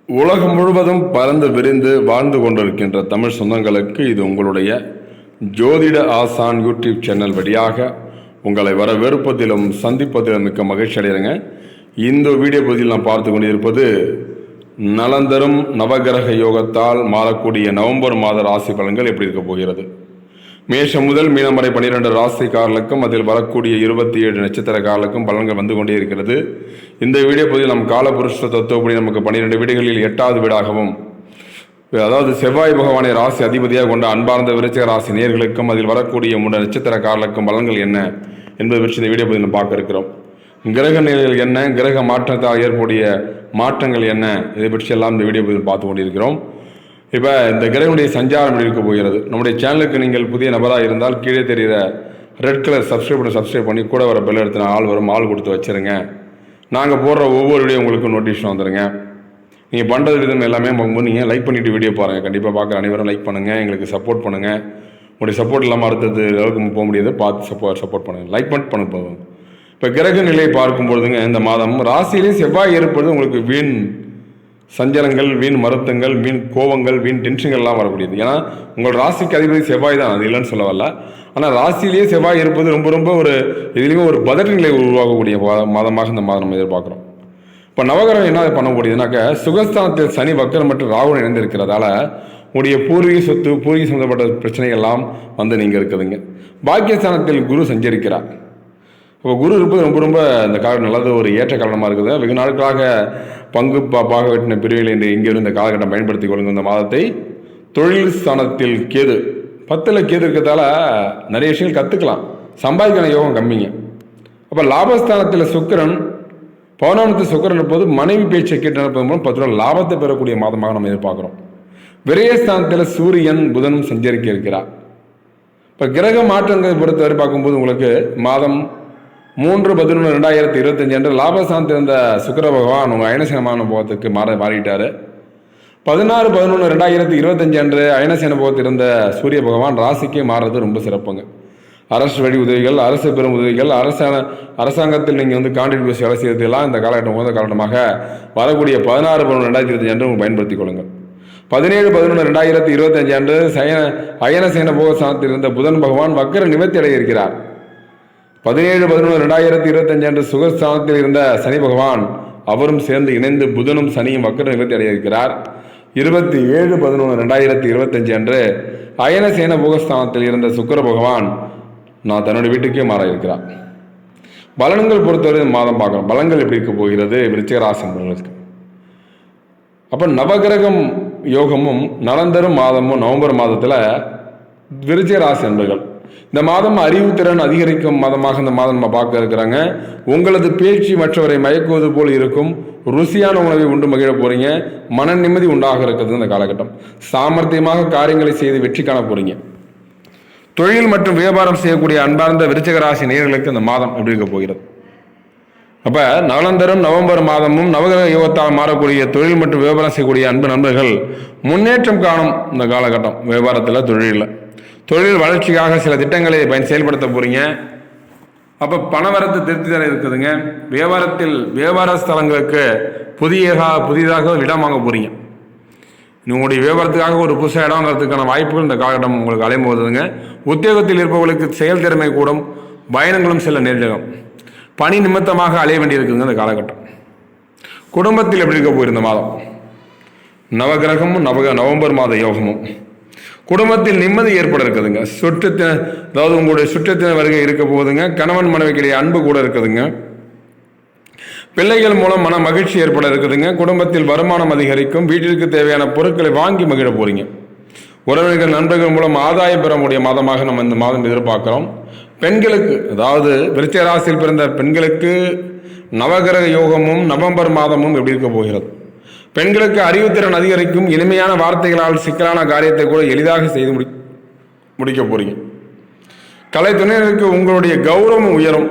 உலகம் முழுவதும் பறந்து விரிந்து வாழ்ந்து கொண்டிருக்கின்ற தமிழ் சொந்தங்களுக்கு இது உங்களுடைய ஜோதிட ஆசான் யூடியூப் சேனல் வழியாக உங்களை வரவேற்பதிலும் சந்திப்பதிலும் மிக்க மகிழ்ச்சி அடைகிறேங்க. இந்த வீடியோ பகுதியில் நாம் பார்த்து கொண்டிருப்பது நலந்தரும் நவகிரக யோகத்தால் மாறக்கூடிய நவம்பர் மாத ராசி பலன்கள் எப்படி இருக்க போகிறது. மேஷம் முதல் மீனம் வரை 12 ராசிக்காரர்களுக்கும் அதில் வரக்கூடிய 27 நட்சத்திரக்காரர்களுக்கும் பலன்கள் வந்து கொண்டே இருக்கிறது. இந்த வீடியோ பகுதியில் நம் காலபுருஷ தத்துவப்படி நமக்கு 12 வீடுகளில் 8வது வீடாகவும், அதாவது செவ்வாய் பகவானை ராசி அதிபதியாக கொண்ட அன்பார்ந்த விருச்சிக ராசி நேர்களுக்கும் அதில் வரக்கூடிய 3 நட்சத்திரக்காரர்களுக்கும் பலன்கள் என்ன என்பதை பற்றி இந்த வீடியோ பகுதியில் பார்க்க இருக்கிறோம். கிரக நிலைகள் என்ன, கிரக மாற்றத்தால் ஏற்படைய மாற்றங்கள் என்ன, இதை பற்றியெல்லாம் இந்த வீடியோ பகுதியில் பார்த்து கொண்டிருக்கிறோம். இப்போ இந்த கிரகனுடைய சஞ்சாரம் இருக்க போகிறது. நம்முடைய சேனலுக்கு நீங்கள் புதிய நபராக இருந்தால் கீழே தெரிகிற ரெட் கலர் சப்ஸ்கிரைப் பண்ணி கூட வர பெல் எடுத்து ஆள் வரும் ஆள் கொடுத்து வச்சுருங்க. நாங்கள் போடுற ஒவ்வொரு வீடியோ உங்களுக்கு நோட்டிஃபிகேஷன் வந்துடுங்க. நீங்கள் பண்ணுறது விதம் எல்லாமே போகும்போது நீங்கள் லைக் பண்ணிவிட்டு வீடியோ பாருங்கள். கண்டிப்பாக பார்க்குற அனைவரும் லைக் பண்ணுங்கள், எங்களுக்கு சப்போர்ட் பண்ணுங்கள். உங்களுடைய சப்போர்ட் இல்லாமல் அடுத்தது அளவுக்கு போக முடியாது, பார்த்து சப்போர்ட் பண்ணுங்கள், லைக் பண்ணிட்டு பண்ண போதும். இப்போ கிரக நிலையை பார்க்கும்பொழுதுங்க, இந்த மாதம் ராசியிலே செவ்வாய் ஏற்படுது உங்களுக்கு வீண் சஞ்சலங்கள், வீண் மருத்துவங்கள், வீண் கோபங்கள், வீண் டென்ஷன்கள்லாம் வரக்கூடியது. ஏன்னா உங்கள் ராசிக்கு அதிபதி செவ்வாய் தான், அது இல்லைன்னு சொல்ல வரல. ஆனால் ராசியிலேயே செவ்வாய் இருப்பது ரொம்ப ஒரு இதுலேயுமே ஒரு பதட்ட நிலை உருவாகக்கூடிய மாதமாக இந்த மாதம் நம்ம எதிர்பார்க்குறோம். இப்போ நவகிரகம் என்ன பண்ணக்கூடியதுனாக்க, சுகஸ்தானத்தில் சனி வக்கரம் மற்றும் ராகுடன் இணைந்திருக்கிறதால உங்களுடைய பூர்வீக சொத்து, பூர்வீக சம்பந்தப்பட்ட பிரச்சனைகள்லாம் வந்து நீங்கள் இருக்குதுங்க. பாக்கியஸ்தானத்தில் குரு சஞ்சரிக்கிறார். இப்போ குரு இருப்பது ரொம்ப இந்த காலம் நல்லது, ஒரு ஏற்ற காலமாக இருக்குது. வெகு நாட்களாக பங்கு பாக வெட்டின பிரிவுகள் என்று இங்கிருந்து இந்த காலகட்டம் பயன்படுத்தி கொள்ளுங்க. இந்த மாதத்தை தொழில் ஸ்தானத்தில் கேது 10ல் கேது இருக்கிறதால நிறைய விஷயங்கள் கற்றுக்கலாம், சம்பாதிக்கான யோகம் கம்மிங்க. அப்போ லாபஸ்தானத்தில் சுக்கிரன், பௌர்ணமத்து சுக்கிரன் இருப்பது மனைவி பேச்சை கேட்டு நடப்பது மூலம் 10 ரூபா லாபத்தை பெறக்கூடிய மாதமாக நம்ம எதிர்பார்க்குறோம். விரயஸ்தானத்தில் சூரியன் புதனும் சஞ்சரிக்க இருக்கிறார். இப்போ கிரக மாற்றங்களை பொறுத்தவரை பார்க்கும்போது உங்களுக்கு மாதம் 3/11/2025 அன்று லாபஸ்தானத்தில் இருந்த சுக்கிர பகவான் உங்கள் அயனசேனமான போகத்துக்கு மாறிட்டார். 16/11/2025 அன்று அயனசேன போகத்தில் இருந்த சூரிய பகவான் ராசிக்கே மாறுறது ரொம்ப சிறப்புங்க. அரசு வழி உதவிகள், அரசு பெரும் உதவிகள், அரசாங்கத்தில் நீங்கள் கான்ட்ராக்ட் பேசி வேலை செய்யறதுலாம் இந்த காலகட்டம் உகந்த காலகட்டமாக வரக்கூடிய 16/11/2025 அன்று உங்கள் பயன்படுத்திக் கொள்ளுங்கள். 17/11/2025 அன்று அயனசேன போகஸ்தானத்தில் இருந்த புதன் பகவான் வக்கர நிவர்த்தி அடைய இருக்கிறார். 17/11/2025 அன்று சுகஸ்தானத்தில் இருந்த சனி பகவான் அவரும் சேர்ந்து இணைந்து புதனும் சனியும் வக்கர நிவர்த்தி அடைய இருக்கிறார். 27/11/2025 அன்று அயனசேன போகஸ்தானத்தில் இருந்த சுக்கிர பகவான் தன்னுடைய வீட்டுக்கே மாற இருக்கிறார். பலன்கள் பொறுத்தவரை மாதம் பார்க்குறோம். பலன்கள் எப்படி இருக்க போகிறது விருச்சிக ராசி நண்பர்களுக்கு. அப்போ நவகிரகம் யோகமும் நலந்தரும் மாதமும் நவம்பர் மாதத்தில் விருச்சிக ராசி நண்பர்கள் இந்த மாதம் அறிவுத்திறன் அதிகரிக்கும் மாதமாக இந்த மாதம் நம்ம பார்க்க இருக்கிறாங்க. உங்களது பேச்சு மற்றவரை மயக்குவது போல் இருக்கும். ருசியான உணவை உண்டு மகிழ போறீங்க. மன நிம்மதி உண்டாக இருக்கிறது இந்த காலகட்டம். சாமர்த்தியமாக காரியங்களை செய்து வெற்றி காண போறீங்க. தொழில் மற்றும் வியாபாரம் செய்யக்கூடிய அன்பார்ந்த விருச்சிக ராசி நேயர்களுக்கு இந்த மாதம் எப்படி இருக்க போகிறது. அப்ப நலந்தரும் நவம்பர் மாதமும் நவகிரக யோகத்தால் மாறக்கூடிய தொழில் மற்றும் வியாபாரம் செய்யக்கூடிய அன்பு நண்பர்கள் முன்னேற்றம் காணும் இந்த காலகட்டம். வியாபாரத்தில், தொழில் வளர்ச்சிக்காக சில திட்டங்களை செயல்படுத்த போறீங்க. அப்போ பணவரத்து திருப்தி தர இருக்குதுங்க. வியாபார ஸ்தலங்களுக்கு புதிதாக இடம் வாங்க போறீங்க. உங்களுடைய வியாபாரத்துக்காக ஒரு புதுசாக இடம் வாங்கிறதுக்கான வாய்ப்புகள் இந்த காலகட்டம் உங்களுக்கு அலையும் போகுதுங்க. உத்தியோகத்தில் இருப்பவர்களுக்கு செயல்திறமை கூடும், பயணங்களும் சில நேர்ஜகம், பணி நிமித்தமாக அலைய வேண்டியிருக்குதுங்க இந்த காலகட்டம். குடும்பத்தில் எப்படி இருக்க போயிருந்த மாதம் நவகிரகமும் நவம்பர் மாத யோகமும் குடும்பத்தில் நிம்மதி ஏற்பட இருக்குதுங்க. அதாவது உங்களுடைய சுற்றத்தினர் வருகை இருக்க போகுதுங்க. கணவன் மனைவிக்கிடையே அன்பு கூட இருக்குதுங்க. பிள்ளைகள் மூலம் மன மகிழ்ச்சி ஏற்பட இருக்குதுங்க. குடும்பத்தில் வருமானம் அதிகரிக்கும். வீட்டிற்கு தேவையான பொருட்களை வாங்கி மகிழ போறீங்க. உறவினர்கள், நண்பர்கள் மூலம் ஆதாயம் பெற முடிய மாதமாக நம்ம இந்த மாதம் எதிர்பார்க்கிறோம். பெண்களுக்கு, அதாவது விருச்சிக ராசியில் பிறந்த பெண்களுக்கு நவகிரக யோகமும் நவம்பர் மாதமும் எப்படி இருக்க போகிறது. பெண்களுக்கு அறிவுத்திறன் அதிகரிக்கும். இனிமையான வார்த்தைகளால் சிக்கலான காரியத்தை கூட எளிதாக செய்து முடிக்க போறீங்க. கலைத்துறையினருக்கு உங்களுடைய கௌரவம் உயரும்.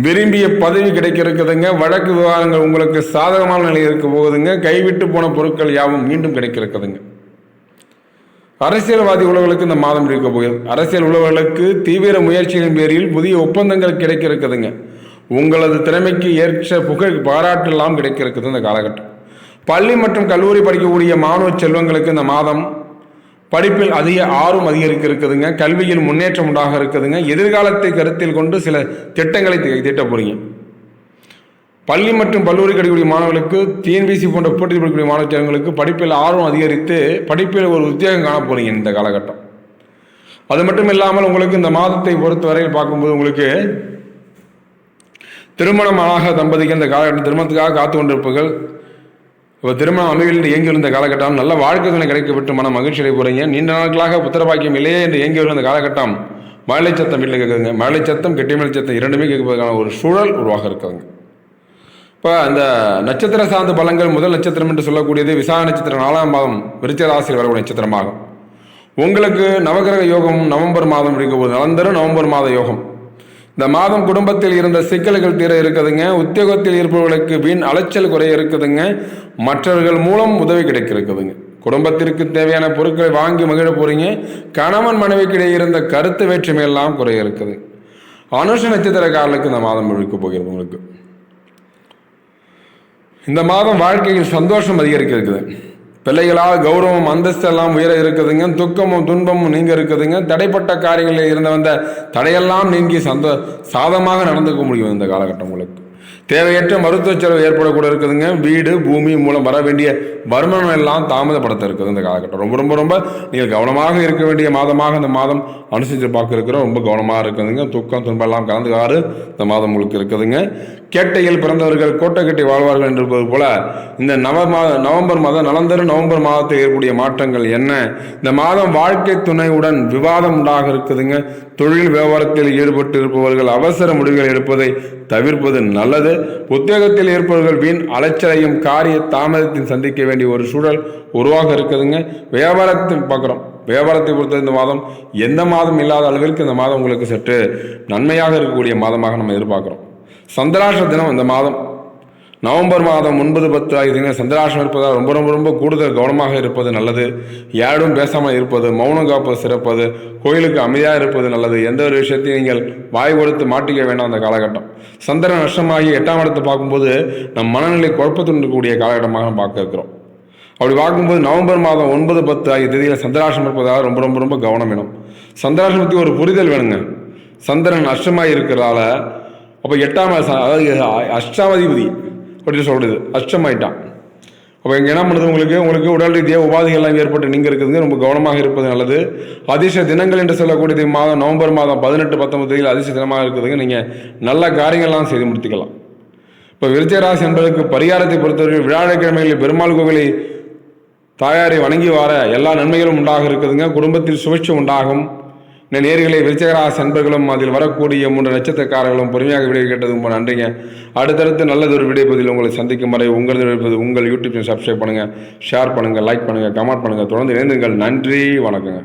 விரும்பிய பதவி கிடைக்க இருக்குதுங்க. வழக்கு விவகாரங்கள் உங்களுக்கு சாதகமான நிலை இருக்க போகுதுங்க. கைவிட்டு போன பொருட்கள் யாவும் மீண்டும் கிடைக்க இருக்குதுங்க. அரசியல்வாதி உழவர்களுக்கு இந்த மாதம் இருக்க போகிறது. அரசியல் உழவர்களுக்கு தீவிர முயற்சிகளின் பேரில் புதிய ஒப்பந்தங்கள் கிடைக்க இருக்குதுங்க. உங்களது திறமைக்கு ஏற்ற புகழ் பாராட்டெல்லாம் கிடைக்க இருக்குது இந்த காலகட்டம். பள்ளி மற்றும் கல்லூரி படிக்கக்கூடிய மாணவ செல்வங்களுக்கு இந்த மாதம் படிப்பில் அதிக ஆர்வம் அதிகரிக்க இருக்குதுங்க. கல்வியில் முன்னேற்றம் உண்டாக இருக்குதுங்க. எதிர்காலத்தை கருத்தில் கொண்டு சில திட்டங்களை தீட்ட போறீங்க. பள்ளி மற்றும் கல்லூரி படிக்கக்கூடிய மாணவர்களுக்கு டிஎன்பிசி போன்ற போட்டியில் படிக்கக்கூடிய மாணவ செல்வங்களுக்கு படிப்பில் ஆர்வம் அதிகரித்து படிப்பில் ஒரு உத்தியோகம் காண போறீங்க இந்த காலகட்டம். அது மட்டும் இல்லாமல் உங்களுக்கு இந்த மாதத்தை பொறுத்தவரையில் பார்க்கும்போது உங்களுக்கு திருமணமாக தம்பதிகள் இந்த காலகட்டம் திருமணத்துக்காக காத்து கொண்டிருப்பவர்கள் இப்போ திருமணம் அமைவில் இயங்கியிருந்த காலகட்டம் நல்ல வாழ்க்கை துணை கிடைக்கப்பட்டு மன மகிழ்ச்சி அடைய போகிறீங்க. நீண்ட நாட்களாக புத்திரபாக்கியம் இல்லையே என்று இயங்கி வரும் இந்த காலகட்டம் மழலை சத்தம் வீட்டில் கேட்குதுங்க. மழலை சத்தம் கெட்டிமலை சத்தம் இரண்டுமே கேட்பதற்கான ஒரு சூழல் உருவாக இருக்குதுங்க. இப்போ அந்த நட்சத்திர சார்ந்த பலன்கள் முதல் நட்சத்திரம் என்று சொல்லக்கூடியது விசாக நட்சத்திரம் 4ஆம் மாதம் விருச்சிக ராசியில் வரக்கூடிய நட்சத்திரமாகும். உங்களுக்கு நவகிரக யோகம் நவம்பர் மாதம் இருக்கும்போது நலந்தரும் நவம்பர் மாத யோகம். இந்த மாதம் குடும்பத்தில் இருந்த சிக்கல்கள் தீர இருக்குதுங்க. உத்தியோகத்தில் இருப்பவர்களுக்கு வீண் அலைச்சல் குறைய இருக்குதுங்க. மற்றவர்கள் மூலம் உதவி கிடைக்க இருக்குதுங்க. குடும்பத்திற்கு தேவையான பொருட்களை வாங்கி மகிழ போறீங்க. கணவன் மனைவிக்கிடையே இருந்த கருத்து வேற்றுமை எல்லாம் குறைய இருக்குது. அனுஷ நட்சத்திரக்காரர்களுக்கு இந்த மாதம் முழுக்க போகிறது. உங்களுக்கு இந்த மாதம் வாழ்க்கையில் சந்தோஷம் அதிகரிக்க இருக்குது. பிள்ளைகளால் கௌரவம் அந்தஸ்து எல்லாம் உயர இருக்குதுங்க. துக்கமும் துன்பமும் நீங்க இருக்குதுங்க. தடைப்பட்ட காரியங்களில் இருந்த வந்த தடையெல்லாம் நீங்கி சாதமாக நடந்துக்க முடியும் இந்த காலகட்டம். உங்களுக்கு தேவையற்ற மருத்துவ செலவு ஏற்படக்கூட இருக்குதுங்க. வீடு பூமி மூலம் வர வேண்டிய வருமானம் எல்லாம் தாமதப்படுத்த இருக்குது இந்த காலகட்டம். ரொம்ப ரொம்ப ரொம்ப நீங்கள் கவனமாக இருக்க வேண்டிய மாதமாக இந்த மாதம் அனுசரித்து பார்க்க இருக்கிறோம். ரொம்ப கவனமாக இருக்குதுங்க. துக்கம் துன்பம் எல்லாம் கலந்துக்காறு இந்த மாதம் உங்களுக்கு இருக்குதுங்க. கேட்டையில் பிறந்தவர்கள் கோட்டை கட்டி வாழ்வார்கள் என்றது போல இந்த நவம்பர் மாதம் நலந்தரும் நவம்பர் மாதத்தில் ஏற்படைய மாற்றங்கள் என்ன? இந்த மாதம் வாழ்க்கை துணையுடன் விவாதம் உண்டாக இருக்குதுங்க. தொழில் வியாபாரத்தில் ஈடுபட்டு இருப்பவர்கள் அவசர முடிவுகள் எடுப்பதை தவிர்ப்பது நல்லது. உத்தியோகத்தில் இருப்பவர்கள் வீண் அலைச்சலையும் காரிய தாமதத்தையும் சந்திக்க வேண்டிய ஒரு சூழல் உருவாக இருக்குதுங்க. வியாபாரத்தை பார்க்குறோம். வியாபாரத்தை பொறுத்த இந்த மாதம் எந்த மாதம் இல்லாத அளவிற்கு இந்த மாதம் உங்களுக்கு சற்று நன்மையாக இருக்கக்கூடிய மாதமாக நம்ம எதிர்பார்க்குறோம். சந்திராஷ்ட தினம் இந்த மாதம் நவம்பர் மாதம் 9, 10 ஆகிய சந்திராஷ்டம் இருப்பதால் ரொம்ப ரொம்ப ரொம்ப கூடுதல் கவனமாக இருப்பது நல்லது. யாரும் பேசாமல் இருப்பது, மௌனம் காப்பது சிறப்பது, கோயிலுக்கு அமைதியாக இருப்பது நல்லது. எந்த ஒரு விஷயத்தையும் நீங்கள் வாய் கொடுத்து மாட்டிக்க வேண்டாம். அந்த காலகட்டம் சந்திரன் நஷ்டமாகி 8ஆம் இடத்தை பார்க்கும்போது நம் மனநிலை குழப்பத்துக்கூடிய காலகட்டமாக நம்ம பார்க்க இருக்கிறோம். அப்படி பார்க்கும்போது நவம்பர் மாதம் 9, 10 ஆகிய தேதியில் சந்திராஷ்டம் இருப்பதால் ரொம்ப ரொம்ப ரொம்ப கவனம் வேணும். சந்திராஷ்டம் பற்றி ஒரு புரிதல் வேணுங்க. சந்திரன் நஷ்டமாக இருக்கிறதால அப்போ 8ஆம் அதாவது அஷ்டாமதிபதி அப்படின்னு சொல்கிறது அஷ்டமாயிட்டான். அப்போ இங்கே என்ன பண்ணுறது? உங்களுக்கு உடல் ரீதியாக உபாதைகள்லாம் ஏற்பட்டு நீங்கள் இருக்குதுங்க. ரொம்ப கவனமாக இருப்பது நல்லது. அதிர்ஷ்ட தினங்கள் என்று சொல்லக்கூடியது மாதம் நவம்பர் மாதம் 18, 19 தேதியில் அதிர்ஷ்ட தினமாக இருக்குதுங்க. நீங்கள் நல்ல காரியங்கள்லாம் செய்து முடித்துக்கலாம். இப்போ விருச்சிக ராசி என்பதற்கு பரிகாரத்தை பொறுத்தவரை வியாழக்கிழமைகளில் பெருமாள் கோவிலை தாயாரை வணங்கி வர எல்லா நன்மைகளும் உண்டாக இருக்குதுங்க. குடும்பத்தில் சுழற்சி உண்டாகும். நேர்களை விருச்சிக ராசி அன்பர்களும் அதில் வரக்கூடிய 3 நட்சத்திரக்காரர்களும் பொறுமையாக விடை கேட்டது ரொம்ப நன்றிங்க. அடுத்தடுத்து நல்லதொரு விடைப்பதில் உங்களை சந்திக்கும் வரை உங்கள் யூடியூப் சப்ஸ்கிரைப் பண்ணுங்கள், ஷேர் பண்ணுங்கள், லைக் பண்ணுங்கள், கமெண்ட் பண்ணுங்கள். தொடர்ந்து இணைந்துங்கள். நன்றி, வணக்கங்க.